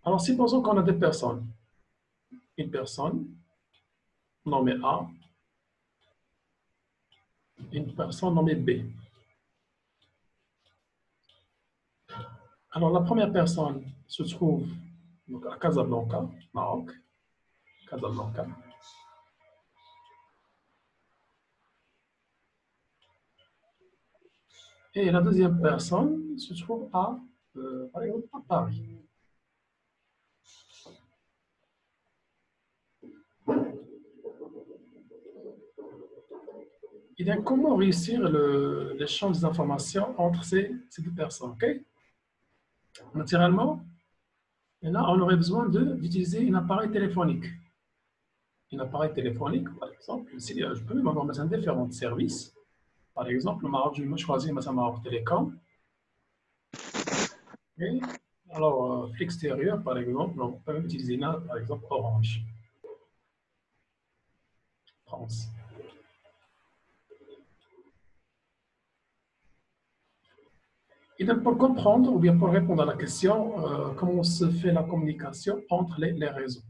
Alors, supposons qu'on a des personnes. Une personne nommée A, une personne nommée B. Alors, la première personne se trouve donc, à Casablanca, Maroc. Casablanca. Et la deuxième personne se trouve par exemple, à Paris. Et bien, comment réussir l'échange d'informations entre ces deux personnes, ok? Naturellement, et là, on aurait besoin d'utiliser un appareil téléphonique. Un appareil téléphonique, par exemple, je peux même avoir différents services. Par exemple, je vais choisir Maroc Télécom. Et alors, l'extérieur, par exemple, on peut même utiliser là, par exemple, Orange, France. Et donc, pour comprendre ou bien pour répondre à la question, comment se fait la communication entre les réseaux?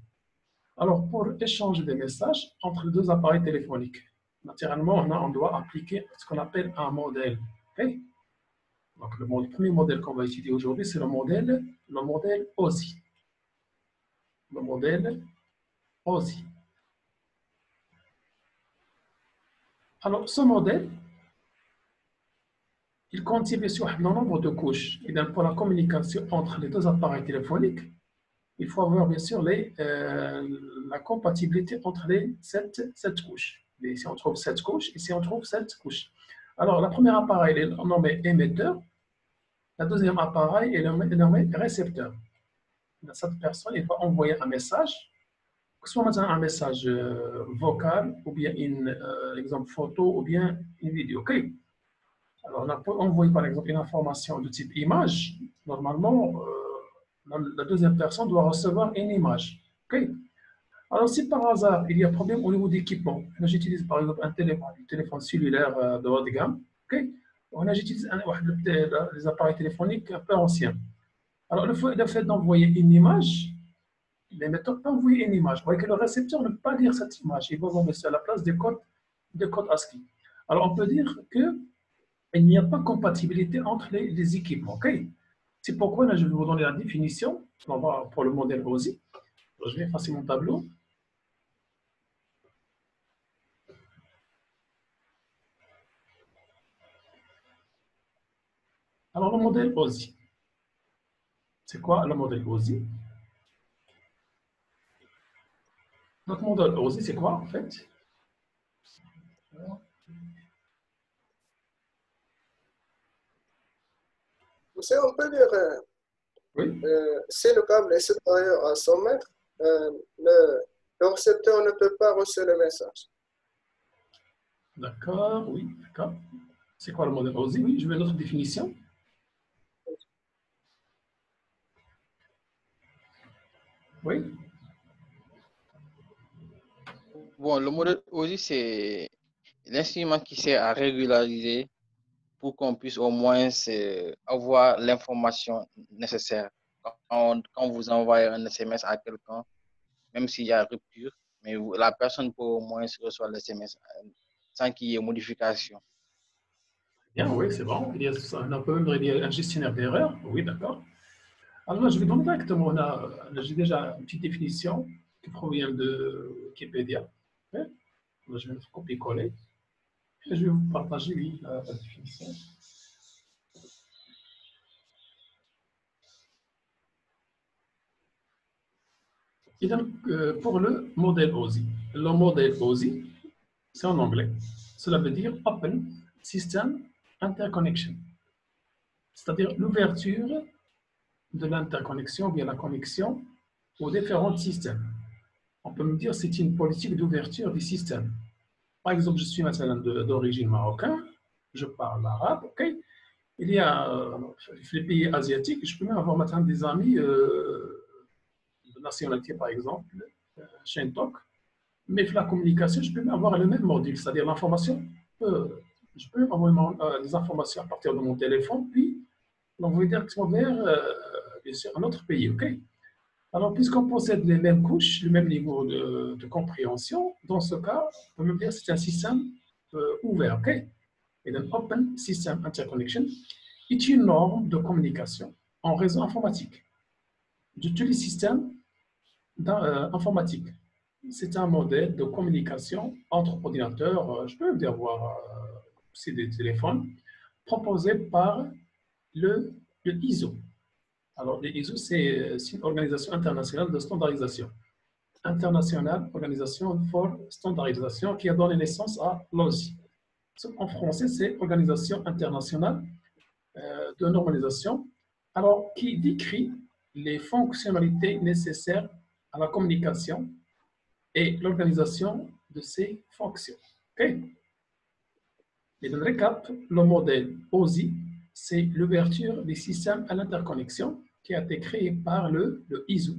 Alors, pour échanger des messages entre les deux appareils téléphoniques, naturellement, on doit appliquer ce qu'on appelle un modèle. Okay? Donc, le premier modèle qu'on va étudier aujourd'hui, c'est le modèle OSI. Le modèle OSI. Alors, ce modèle, il contient bien sûr un nombre de couches. Et donc, pour la communication entre les deux appareils téléphoniques, il faut avoir bien sûr la compatibilité entre les sept couches. Et ici, on trouve 7 couches, ici, on trouve 7 couches. Alors, le premier appareil est nommé émetteur, le deuxième appareil est nommé récepteur. Cette personne il va envoyer un message, que ce soit maintenant un message vocal, ou bien une exemple photo, ou bien une vidéo. Okay? Alors, on peut envoyer par exemple une information de type image. Normalement, la deuxième personne doit recevoir une image. Okay? Alors, si par hasard il y a un problème au niveau d'équipement, j'utilise par exemple un téléphone cellulaire de haut de gamme, okay? J'utilise des appareils téléphoniques un peu anciens. Alors, le fait d'envoyer une image, l'émetteur peut envoyer une image. Vous voyez que le récepteur ne peut pas lire cette image. Il va vous mettre à la place des codes ASCII. Alors, on peut dire qu'il n'y a pas de compatibilité entre les équipements. Okay? C'est pourquoi là, je vais vous donner la définition pour le modèle OSI. Alors, je vais effacer mon tableau. Alors, le modèle OSI. C'est quoi le modèle OSI? Notre modèle OSI, c'est quoi en fait? On peut dire, Oui. si le câble est supérieur à 100 mètres, le récepteur ne peut pas recevoir le message. D'accord, oui, d'accord. C'est quoi le modèle OSI? Oui, je veux notre définition. Oui. Bon, le modèle aussi, c'est l'instrument qui sert à régulariser pour qu'on puisse au moins avoir l'information nécessaire quand vous envoyez un SMS à quelqu'un, même s'il y a rupture, mais la personne peut au moins recevoir le SMS sans qu'il y ait modification. Bien, oui, c'est bon. On peut même un gestionnaire d'erreurs. Oui, d'accord. Alors là, je vais donner directement. J'ai déjà une petite définition qui provient de Wikipédia. Okay. Là, je vais mettre copier-coller. Et je vais vous partager, oui, la définition. Et donc, pour le modèle OSI. Le modèle OSI, c'est en anglais. Cela veut dire Open System Interconnection. C'est-à-dire l'ouverture de l'interconnexion via la connexion aux différents systèmes. On peut me dire que c'est une politique d'ouverture du système. Par exemple, je suis maintenant d'origine marocaine, je parle arabe, ok? Il y a les pays asiatiques, je peux même avoir maintenant des amis de nationalité, par exemple, Shintok, mais la communication, je peux même avoir le même module, c'est-à-dire l'information, je peux avoir des informations à partir de mon téléphone, puis l'envoyer directement vers un autre pays, ok? Alors, puisqu'on possède les mêmes couches, le même niveau de compréhension, dans ce cas, on peut même dire que c'est un système ouvert. OK? Et un Open System Interconnection est une norme de communication en réseau informatique de tous les systèmes informatiques. C'est un modèle de communication entre ordinateurs, je peux même dire aussi des téléphones, proposé par le ISO. Alors, le ISO, c'est une organisation internationale de standardisation. International Organization for Standardisation, qui a donné naissance à l'OSI. En français, c'est Organisation internationale de normalisation, alors qui décrit les fonctionnalités nécessaires à la communication et l'organisation de ces fonctions. Okay? Et dans le récap, le modèle OSI, c'est l'ouverture des systèmes à l'interconnexion qui a été créé par le ISO,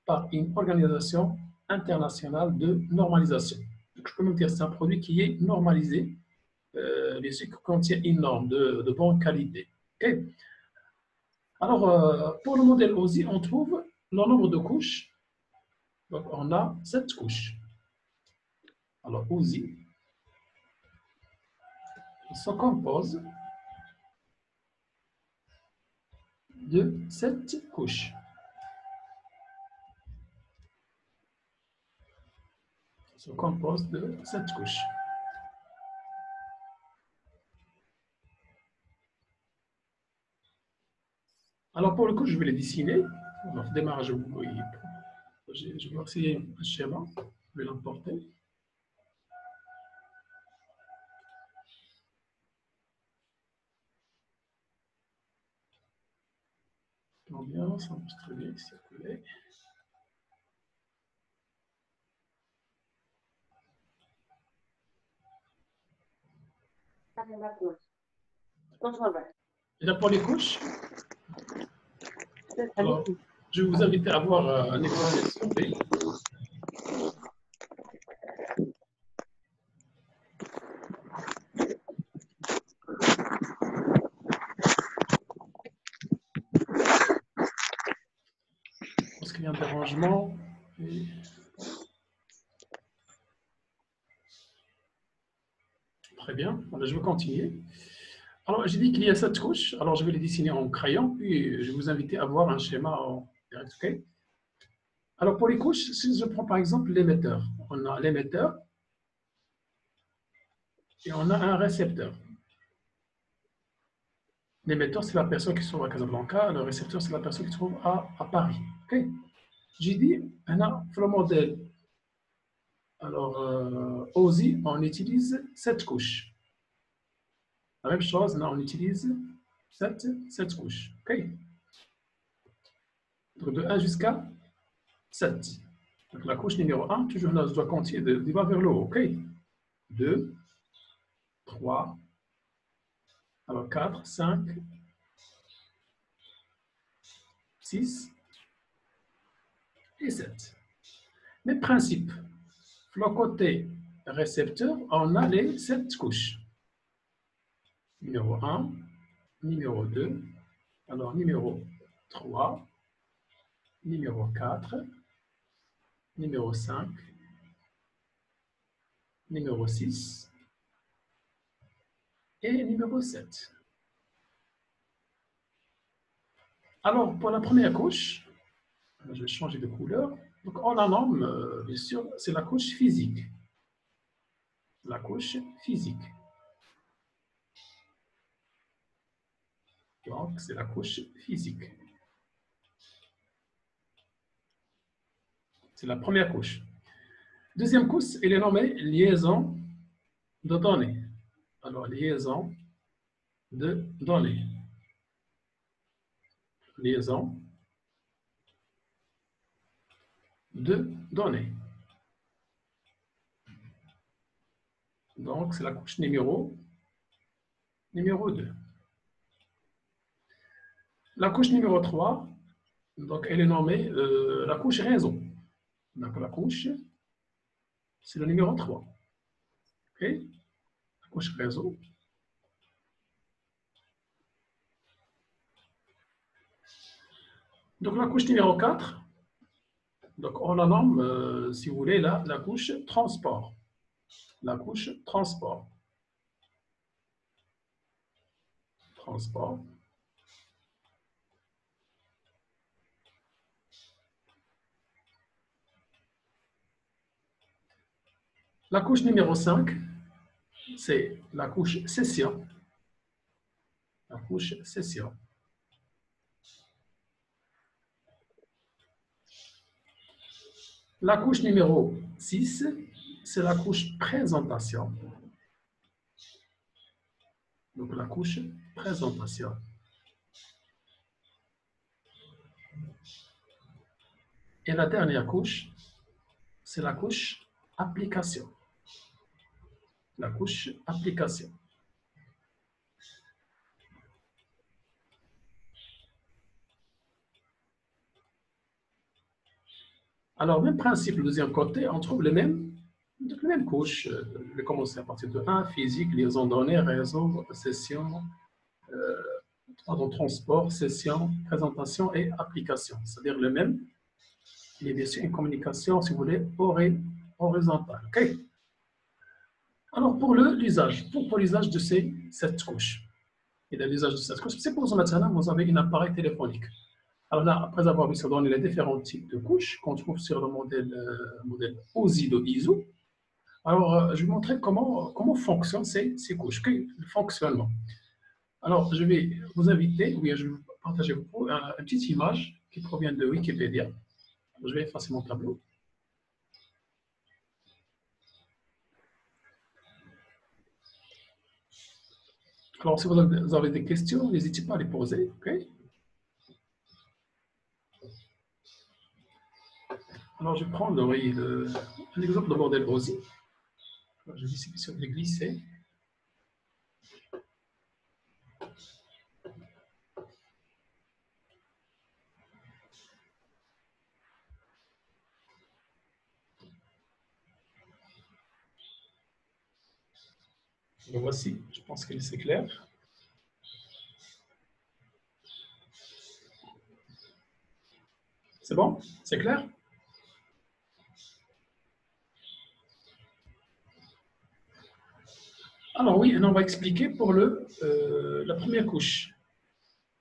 par une organisation internationale de normalisation. Donc, je peux me dire que c'est un produit qui est normalisé, bien sûr, qui contient une norme de bonne qualité. Okay? Alors, pour le modèle OSI, on trouve le nombre de couches. Donc, on a 7 couches. Alors, OSI se compose de 7 couches. Se compose de 7 couches. Alors, pour le coup, je vais les dessiner. Alors, démarrage, je vais essayer un schéma. Je vais l'emporter. Bien, ça marche très bien, circuler. Et là, pour les couches, alors, je vais vous inviter à voir un exercice, s'il vous plaît. Parce qu'il y a un dérangement. Et... Très bien. Alors, je vais continuer. Alors, j'ai dit qu'il y a 7 couches. Alors, je vais les dessiner en crayon, puis je vais vous inviter à voir un schéma en direct. Okay? Alors, pour les couches, si je prends par exemple l'émetteur, on a l'émetteur et on a un récepteur. L'émetteur, c'est la personne qui se trouve à Casablanca. Le récepteur, c'est la personne qui se trouve à Paris. Okay? J'ai dit, on a le modèle. Alors, OSI, on utilise 7 couches. La même chose, là, on utilise 7 couches. Okay? Donc, de 1 jusqu'à 7. Donc, la couche numéro 1, toujours là, je dois continuer de bas vers le haut. OK? 2, 3, alors 4, 5, 6 et 7. Mais principe, le côté récepteur, on a les 7 couches. Numéro 1, numéro 2, alors numéro 3, numéro 4, numéro 5, numéro 6 et numéro 7. Alors, pour la première couche, je vais changer de couleur. Donc, on la nomme, bien sûr, c'est la couche physique. La couche physique. Donc, c'est la couche physique. C'est la première couche. Deuxième couche, elle est nommée liaison de données. Alors, liaison de données. Liaison de données. Donc, c'est la couche numéro 2. La couche numéro 3, donc, elle est nommée la couche réseau. Donc, la couche, c'est le numéro 3. OK? La couche réseau. Donc, la couche numéro 4, Donc, on la nomme, si vous voulez, la couche transport. La couche transport. Transport. La couche numéro 5, c'est la couche session. La couche session. La couche numéro 6, c'est la couche présentation. Donc, la couche présentation. Et la dernière couche, c'est la couche application. La couche application. Alors, même principe, le deuxième côté, on trouve les mêmes couches. Je vais commencer à partir de 1, physique, liaison données, réseau, session, transport, session, présentation et application. C'est-à-dire le même. Il y a bien sûr une communication, si vous voulez, horizontale. OK? Alors, pour l'usage, pour l'usage de cette couche, et de l'usage de cette couche, c'est pour ça maintenant, vous avez un appareil téléphonique. Alors là, après avoir vu donné les différents types de couches qu'on trouve sur le modèle OSI de ISO, alors je vais vous montrer comment fonctionnent ces couches, le fonctionnement. Alors, je vais vous inviter, ou bien je vais partager avec vous une petite image qui provient de Wikipédia. Je vais effacer mon tableau. Alors, si vous avez des questions, n'hésitez pas à les poser. Okay? Alors, je prends un exemple de modèle OSI. Je vais essayer de les glisser. Le voici, je pense que c'est clair. C'est bon? C'est clair? Alors oui, on va expliquer pour la première couche.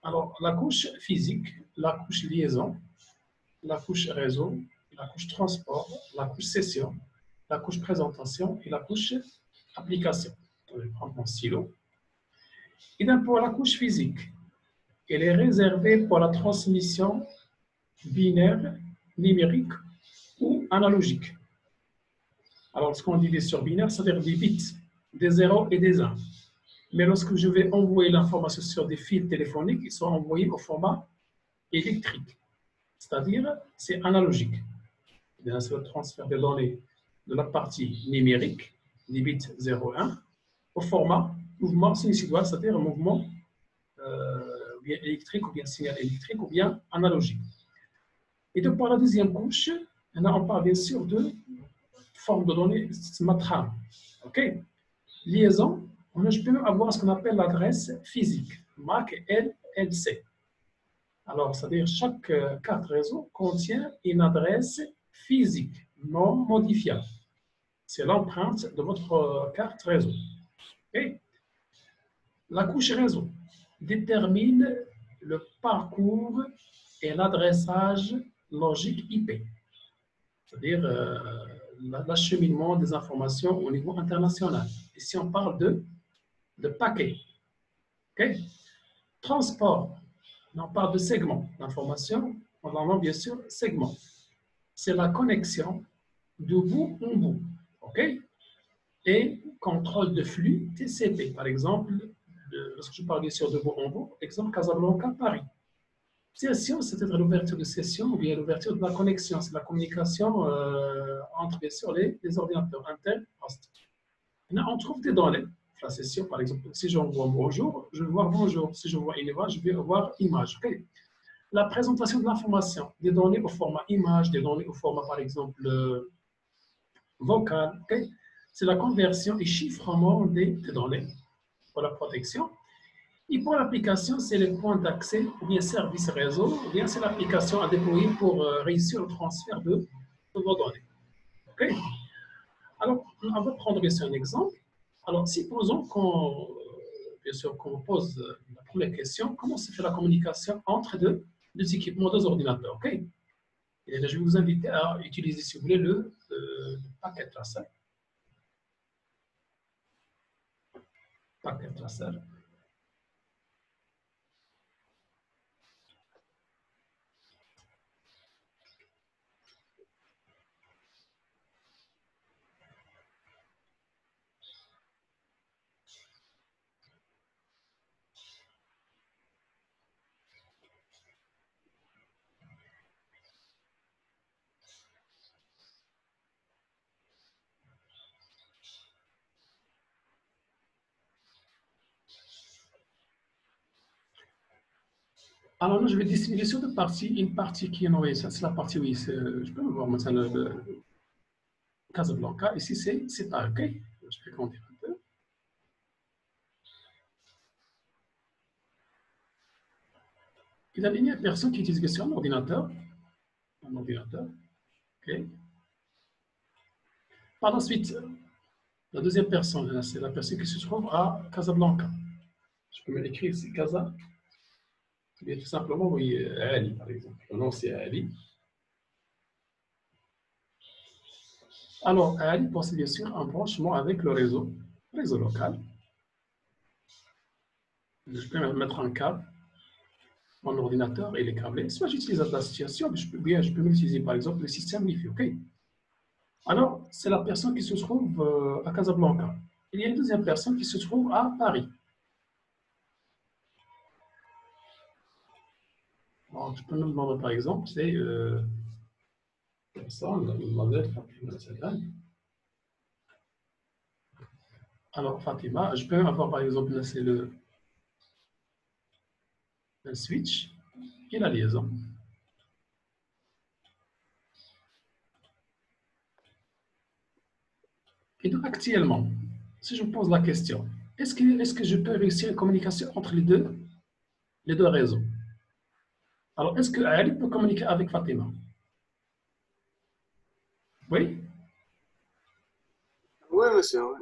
Alors, la couche physique, la couche liaison, la couche réseau, la couche transport, la couche session, la couche présentation et la couche application. Je vais prendre mon stylo. Et donc, pour la couche physique, elle est réservée pour la transmission binaire, numérique ou analogique. Alors, ce qu'on dit des sur binaires, c'est-à-dire des bits, des 0 et des 1. Mais lorsque je vais envoyer l'information sur des fils téléphoniques, ils sont envoyés au format électrique. C'est-à-dire, c'est analogique. C'est le transfert des données de la partie numérique, des bits 0 et 1, au format mouvement sinusoïdal, c'est-à-dire un mouvement bien électrique ou bien signal électrique ou bien analogique. Et donc, pour la deuxième couche, on parle bien sûr de forme de données SMATRAM. OK? Liaison, je peux même avoir ce qu'on appelle l'adresse physique, MAC LLC. Alors, c'est-à-dire chaque carte réseau contient une adresse physique non modifiable. C'est l'empreinte de votre carte réseau. Okay? La couche réseau détermine le parcours et l'adressage logique IP, c'est-à-dire l'acheminement des informations au niveau international. Ici, on parle de paquets. Okay? Transport, on parle de segments d'information, on en a bien sûr segments. C'est la connexion de bout en bout. Okay? Et contrôle de flux TCP, par exemple, lorsque je parle bien sûr de bout en bout, exemple Casablanca-Paris. Session, c'est-à-dire l'ouverture de session ou bien l'ouverture de la connexion, c'est la communication entre bien sûr les ordinateurs inter-host. On trouve des données. La session, par exemple, si j'envoie bonjour, je vais voir bonjour. Si je vois une image, je vais voir image. Okay? La présentation de l'information, des données au format image, des données au format, par exemple, vocal. Okay? C'est la conversion et chiffrement des données pour la protection. Et pour l'application, c'est les points d'accès, ou bien service réseau, ou bien c'est l'application à déployer pour réussir le transfert de vos données. OK? Alors, on va prendre ici un exemple. Alors, supposons qu'on, bien sûr, qu'on pose la première question, comment se fait la communication entre deux équipements, deux ordinateurs, OK? Et là, je vais vous inviter à utiliser, si vous voulez, le packet tracer. Packet tracer. Alors là, je vais distinguer sur deux parties. Une partie qui est nommée, ça c'est la partie, oui, je peux voir maintenant le Casablanca. Ici, c'est pas OK. Je vais grandir un peu. Il y a une personne qui utilise sur un ordinateur. Un ordinateur. OK. Par la suite, la deuxième personne, c'est la personne qui se trouve à Casablanca. Je peux me l'écrire ici, Casa. Bien tout simplement, oui, Ali, par exemple. Le nom, c'est Ali. Alors, Ali possède bien sûr un branchement avec le réseau local. Je peux mettre un câble, mon ordinateur et les câblés. Soit j'utilise la situation, bien je peux utiliser par exemple le système Wi-Fi. OK? Alors, c'est la personne qui se trouve à Casablanca. Il y a une deuxième personne qui se trouve à Paris. Alors, je peux me demander par exemple, c'est alors Fatima, je peux avoir par exemple, c'est le switch et la liaison. Et donc actuellement, si je me pose la question, est-ce que je peux réussir une communication entre les deux réseaux? Alors, est-ce que Ali peut communiquer avec Fatima? Oui? Oui, monsieur. Oui.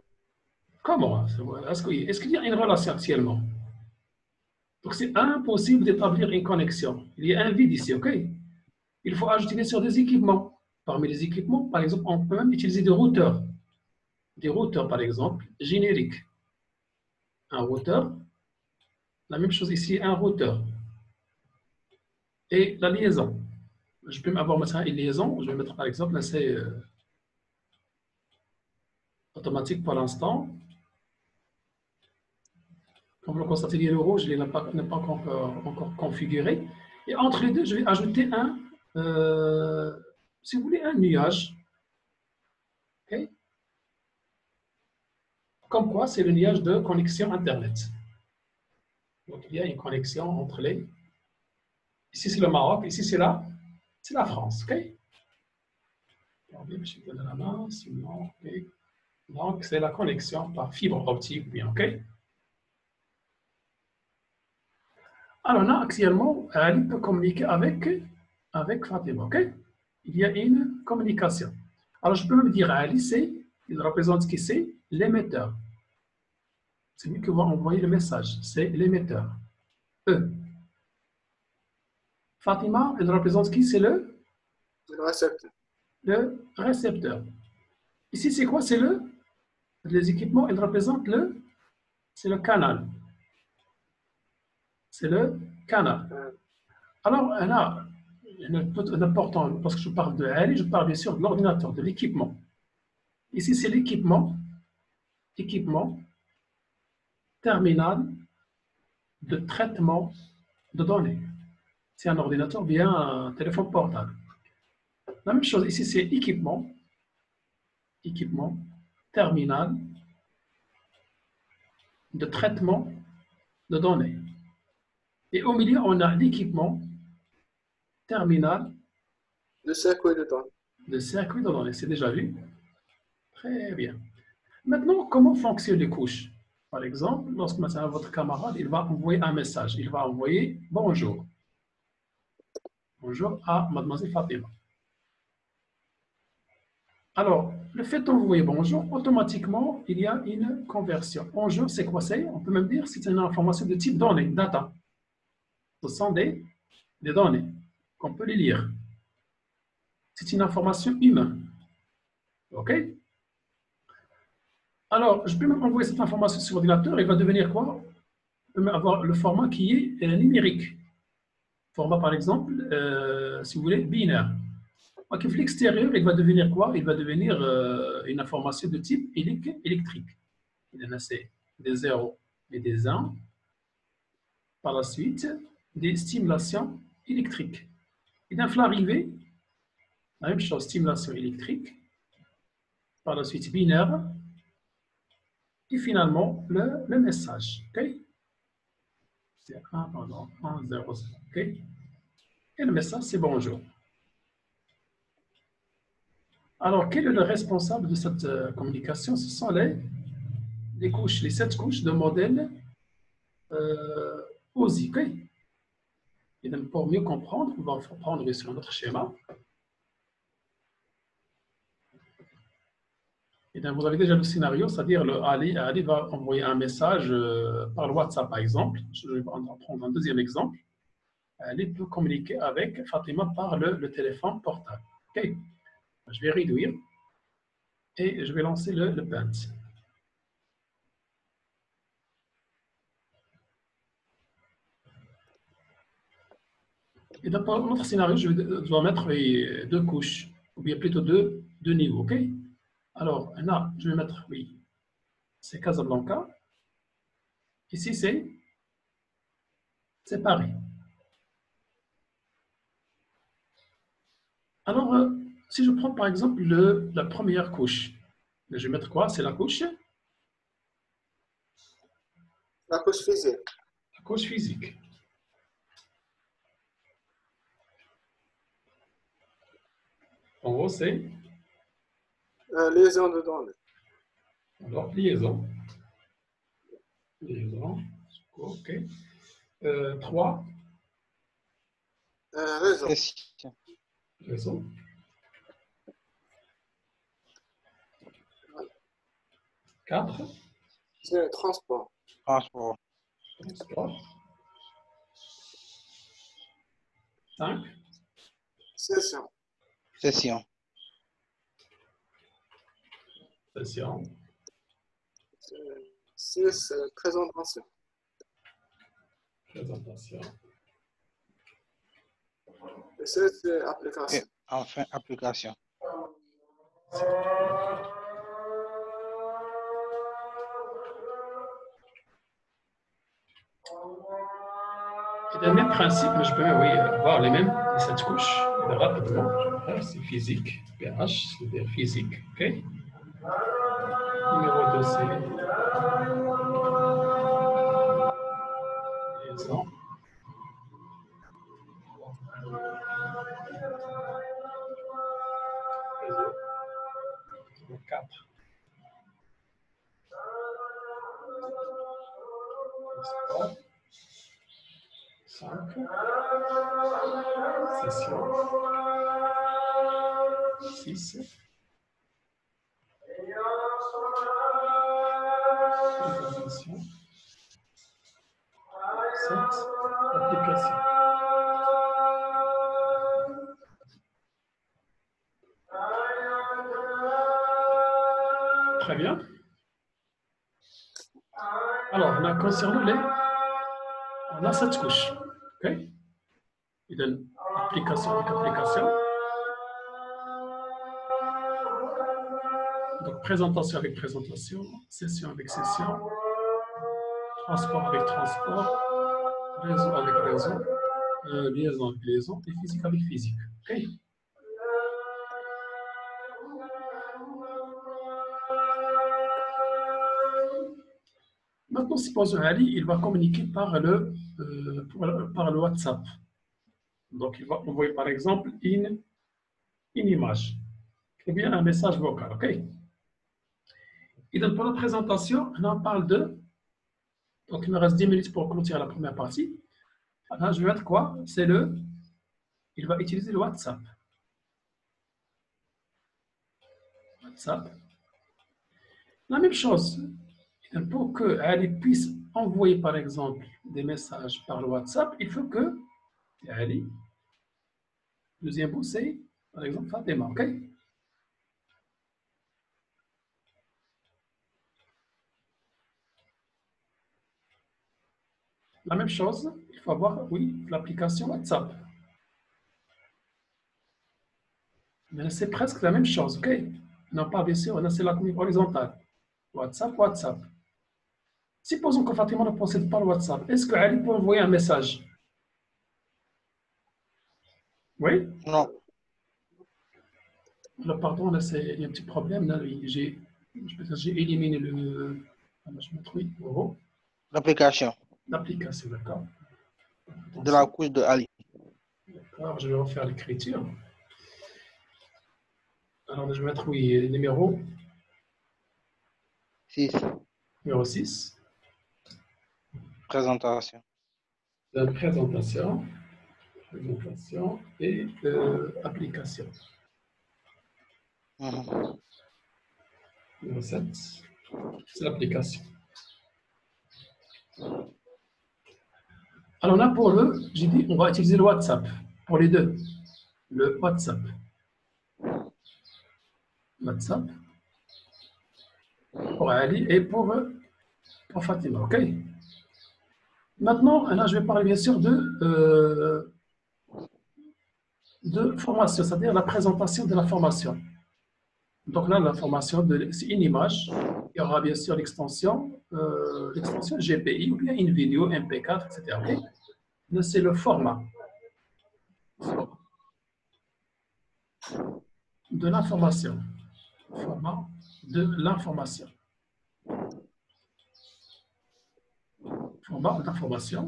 Comment? Est-ce qu'il y a une relation actuellement? Donc, c'est impossible d'établir une connexion. Il y a un vide ici, OK? Il faut ajouter sur des équipements. Parmi les équipements, par exemple, on peut même utiliser des routeurs. Des routeurs, par exemple, génériques. Un routeur. La même chose ici, un routeur. Et la liaison. Je peux avoir maintenant une liaison. Je vais mettre, par exemple, là, c'est automatique pour l'instant. Comme vous le constatez, le rouge n'est pas encore configuré. Et entre les deux, je vais ajouter si vous voulez, un nuage. Okay? Comme quoi, c'est le nuage de connexion Internet. Donc, il y a une connexion entre les... Ici, c'est le Maroc. Ici, c'est la France. Okay? Je donne la main. Sinon, okay. Donc, c'est la connexion par fibre optique. Bien, OK? Alors là, actuellement, Ali peut communiquer avec Fatima. OK? Il y a une communication. Alors, je peux me dire à Ali, il représente qui c'est? L'émetteur. C'est lui qui va envoyer le message. C'est l'émetteur. E. Fatima, elle représente qui? C'est Le récepteur. le récepteur. Ici, c'est quoi? C'est les équipements, ils représentent c'est le canal. C'est le canal. Alors, on a une importance, parce que je parle de Ali, je parle bien sûr de l'ordinateur, de l'équipement. Ici, c'est l'équipement, terminal de traitement de données. C'est un ordinateur via un téléphone portable. La même chose, ici, c'est équipement, terminal de traitement de données. Et au milieu, on a l'équipement, terminal de circuit de données. De circuit de données. C'est déjà vu? Très bien. Maintenant, comment fonctionnent les couches? Par exemple, lorsque maintenant, votre camarade il va envoyer un message, il va envoyer bonjour. Bonjour à mademoiselle Fatima. Alors, le fait d'envoyer bonjour, automatiquement, il y a une conversion. Bonjour, c'est quoi c'est? On peut même dire que c'est une information de type données, data. Ce sont des données qu'on peut les lire. C'est une information humaine. OK? Alors, je peux même envoyer cette information sur l'ordinateur, il va devenir quoi? Je peux même avoir le format qui est numérique. Format, par exemple, si vous voulez, binaire. Donc, l'extérieur, il va devenir quoi? Il va devenir une information de type électrique. Il y en a des 0 et des 1. Par la suite, des stimulations électriques. Et dans l'arrivée, la même chose, stimulation électrique. Par la suite, binaire. Et finalement, le message. Okay? C'est 1, pardon, 1, 0, 0. Okay? Et le message, c'est bonjour. Alors, quel est le responsable de cette communication? Ce sont les couches, les 7 couches de modèle OSI. Okay? Et donc, pour mieux comprendre, on va prendre sur notre schéma. Et donc, vous avez déjà le scénario, c'est-à-dire Ali va envoyer un message par le WhatsApp, par exemple. Je vais prendre un deuxième exemple. Ali peut communiquer avec Fatima par le téléphone portable. OK. Je vais réduire et je vais lancer le paint. Et dans notre scénario, je dois mettre deux couches, ou bien plutôt deux niveaux. OK. Alors, là, je vais mettre, oui, c'est Casablanca. Ici, c'est Paris. Alors, si je prends par exemple la première couche, je vais mettre quoi? C'est la couche? La couche physique. La couche physique. En gros, c'est? Liaison de données. Alors, liaison. Liaison. OK. 3. Réseau. Réseau. 4. C'est transport. Transport. Transport. 5. Session. Session. Session. 6. Présentation. Présentation. Et 7. C'est application. Et enfin, application. Et le même principe, je peux avoir les mêmes 7 couches. Rapidement, c'est physique. pH, c'est-à-dire physique. OK? Numéro 2, c'est liaison. Réseau. 4. Transport. 5. Session. 6. Présentation. 7. Application. Très bien. Alors, on a concerné on a 7 couches. OK? Il y a une application avec application. Donc, présentation avec présentation, session avec session, transport avec transport, réseau avec réseau, liaison avec liaison et physique avec physique. OK? Maintenant, supposons Ali, il va communiquer par le WhatsApp. Donc, il va envoyer par exemple une image ou bien un message vocal. OK? Et donc, pour la présentation, on parle de Donc, il me reste 10 minutes pour clôturer la première partie. Là, je vais mettre quoi? Il va utiliser le WhatsApp. WhatsApp. La même chose. Pour que Ali puisse envoyer, par exemple, des messages par le WhatsApp, il faut que Ali, deuxième mot, c'est, par exemple, Fatima, OK? La même chose, il faut avoir, oui, l'application WhatsApp. Mais c'est presque la même chose, OK? Non, pas bien sûr, là, c'est la communication horizontale. WhatsApp, WhatsApp. Supposons que Fatima ne possède pas le WhatsApp. Est-ce qu'Ali peut envoyer un message? Oui? Non. Alors, pardon, là, il y a un petit problème. Là, j'ai éliminé le. Je me trouve. Oh, L'application l'application, d'accord. de la couche de Ali. D'accord, je vais refaire l'écriture. Alors, je vais mettre, oui, numéro 6. Numéro 6. Présentation. Présentation. Présentation et application. Numéro 7. C'est l'application. Alors là, pour j'ai dit, on va utiliser le WhatsApp. Pour les deux. Le WhatsApp. WhatsApp. Pour Ali et pour Fatima. OK? Maintenant, là, je vais parler bien sûr de formation, c'est-à-dire la présentation de la formation. Donc là, la formation, c'est une image. Il y aura bien sûr l'extension GPI ou bien une vidéo MP4, etc. Okay? Là, c'est le format de l'information. Format de l'information. Format d'information.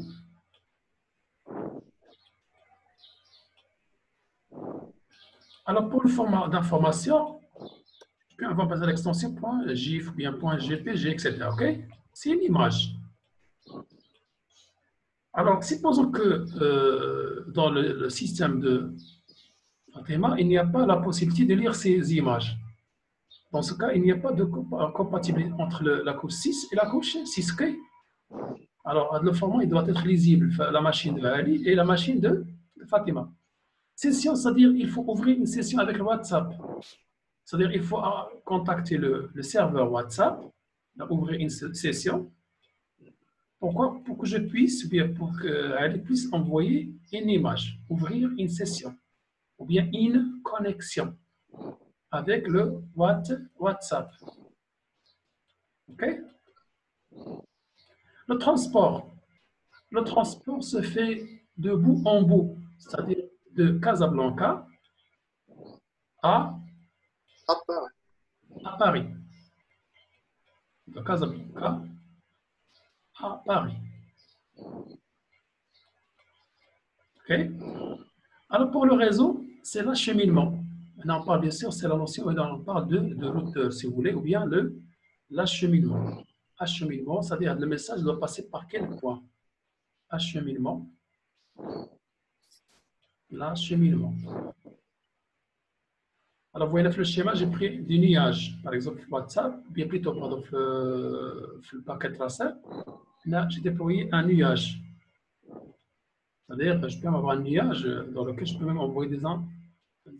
Alors, pour le format d'information, on va passer à l'extension .gif ou bien .jpg, etc. Okay? C'est une image. Alors, supposons que dans le système de Fatima, il n'y a pas la possibilité de lire ces images. Dans ce cas, il n'y a pas de compatibilité entre la couche 6 et la couche 6K. Alors, le format il doit être lisible, la machine de Ali et la machine de Fatima. Session, c'est-à-dire qu'il faut ouvrir une session avec le WhatsApp. C'est-à-dire qu'il faut contacter le serveur WhatsApp, ouvrir une session. Pourquoi? Pour que je puisse, bien pour qu'elle puisse envoyer une image, ouvrir une session, ou bien une connexion avec le WhatsApp. OK? Le transport se fait de bout en bout, c'est-à-dire de Casablanca à Paris. De Casablanca à Paris. OK? Alors, pour le réseau, c'est l'acheminement. On parle bien sûr, c'est la notion, on parle de routeur, si vous voulez, ou bien l'acheminement. Acheminement, c'est-à-dire le message doit passer par quel point? Acheminement. L'acheminement. Alors, vous voyez le schéma, j'ai pris du nuage, par exemple WhatsApp, bien plutôt, pardon, le paquet tracé. Là, j'ai déployé un nuage. C'est-à-dire que je peux avoir un nuage dans lequel je peux même envoyer des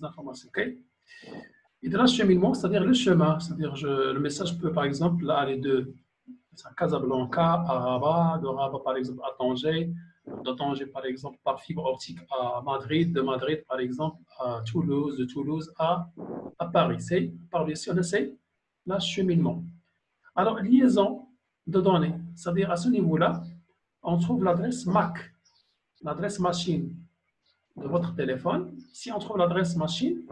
informations. Okay? Et de l'acheminement, c'est-à-dire le chemin. C'est-à-dire le message peut, par exemple, là, aller de Casablanca à Rabat, de Rabat, par exemple, à Tanger, de Tanger, par exemple, par fibre optique à Madrid, de Madrid, par exemple, à Toulouse, de Toulouse à Paris. C'est, par bien sûr, c'est l'acheminement. Alors, liaison de données, c'est-à-dire à ce niveau-là, on trouve l'adresse MAC, l'adresse machine de votre téléphone, si on trouve l'adresse machine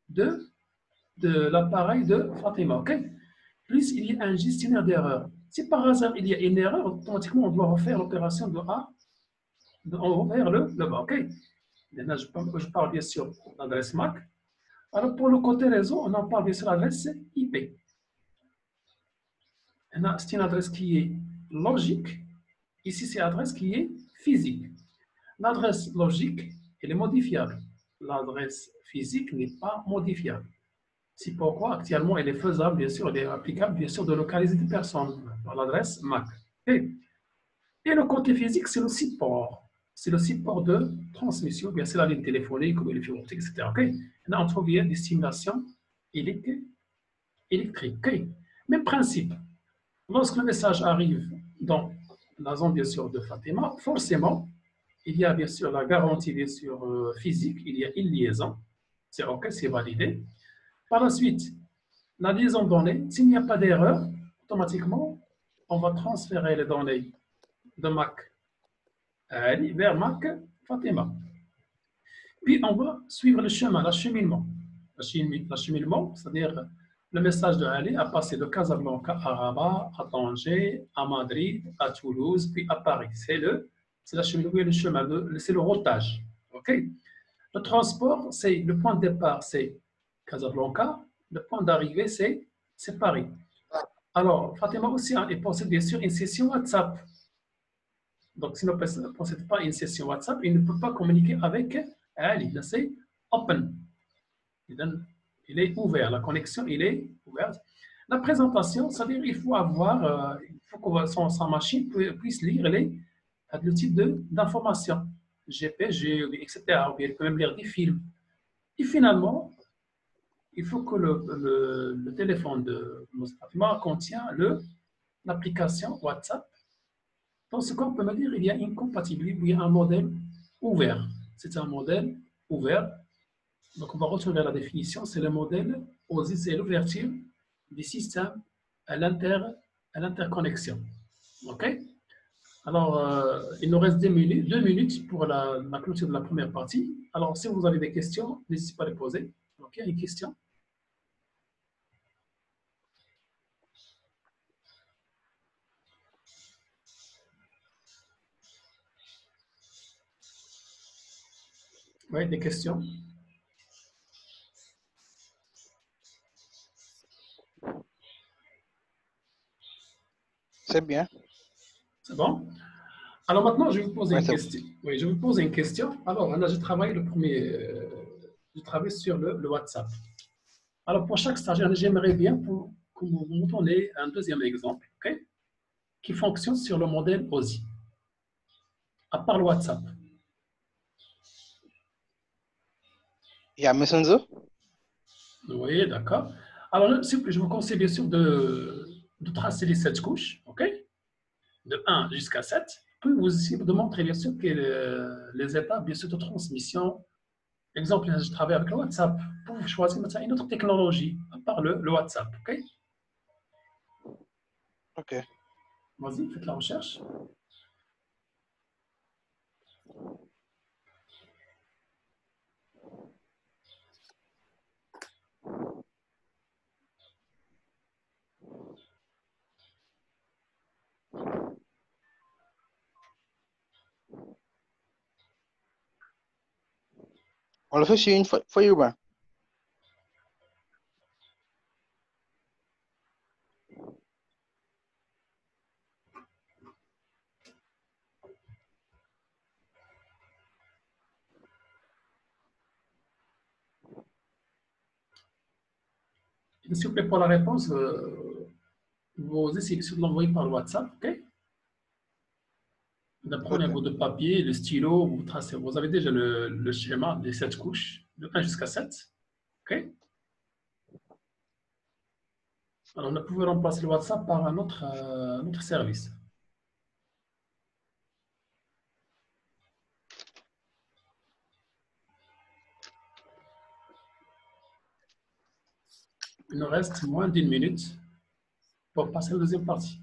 de l'appareil de Fatima. Okay? Plus il y a un gestionnaire d'erreurs. Si par hasard il y a une erreur, automatiquement on doit refaire l'opération de A vers le bas. Okay? Maintenant, je parle bien sûr de l'adresse MAC. Alors pour le côté réseau, on en parle bien sûr de l'adresse IP. C'est une adresse qui est logique Ici, c'est l'adresse qui est physique. L'adresse logique, elle est modifiable. L'adresse physique n'est pas modifiable. C'est pourquoi actuellement, elle est faisable, bien sûr, elle est applicable, bien sûr, de localiser des personnes par l'adresse MAC. Okay? Et le côté physique, c'est le support. C'est le support de transmission, bien sûr, la ligne téléphonique, ou les fibres optiques, etc. Okay? Là, on trouve bien des stimulations électriques. Okay? Même principe. Lorsque le message arrive dans la zone, bien sûr, de Fatima, forcément, il y a bien sûr la garantie, bien sûr, physique, il y a une liaison. C'est OK, c'est validé. Par la suite, la liaison donnée, s'il n'y a pas d'erreur, automatiquement, on va transférer les données de Mac Ali vers Mac Fatima. Puis, on va suivre le chemin, l'acheminement. L'acheminement, c'est-à-dire le message de Ali a passé de Casablanca à Rabat, à Tanger, à Madrid, à Toulouse, puis à Paris. C'est l'acheminement, le chemin, c'est le routage. OK? Le transport, c'est le point de départ, c'est Casablanca. Le point d'arrivée, c'est Paris. Alors, Fatima aussi est possède bien sûr une session WhatsApp. Donc, s'il ne possède pas une session WhatsApp, il ne peut pas communiquer avec Ali. Là, c'est open. Il est ouvert. La connexion, il est ouverte. La présentation, c'est-à-dire il faut avoir, il faut que sa machine puisse lire le type d'informations. GPG, etc. Ou bien il peut même lire des films. Et finalement, il faut que le téléphone de Fatima contient l'application WhatsApp. Dans ce cas, on peut me dire qu'il y a une compatibilité, il y a un modèle ouvert. C'est un modèle ouvert. Donc, on va retrouver la définition. C'est le modèle OSI, c'est l'ouverture des systèmes à l'interconnexion. OK? Alors, il nous reste 2 minutes pour la clôture de la première partie. Alors, si vous avez des questions, n'hésitez pas à les poser. OK, une question? Oui, des questions? C'est bien. C'est bon? Alors maintenant, je vais vous poser Ouais, une c'est question. Oui, je vais vous poser une question. Alors, là, je travaille je travaille sur le WhatsApp. Alors, pour chaque stagiaire, j'aimerais bien que vous me donniez un deuxième exemple, OK, qui fonctionne sur le modèle OSI, à part le WhatsApp. Il y a Messenger. Oui, d'accord. Alors, je vous conseille bien sûr de tracer les 7 couches, OK, de 1 jusqu'à 7. Puis vous aussi de montrer bien sûr que les étapes bien sûr, de transmission. Exemple, je travaille avec le WhatsApp. Pour choisir maintenant une autre technologie, à part le WhatsApp, OK? OK. Vas-y, faites la recherche. On le fait sur une feuille ou bien? S'il vous plaît, pour la réponse, vous essayez de l'envoyer par le WhatsApp, OK? Vous prenez un OK. bout de papier, le stylo, vous tracez. Vous avez déjà le schéma des 7 couches, de 1 jusqu'à 7, OK? Alors, on peut remplacer le WhatsApp par un autre service. Il nous reste moins d'1 minute pour passer à la deuxième partie.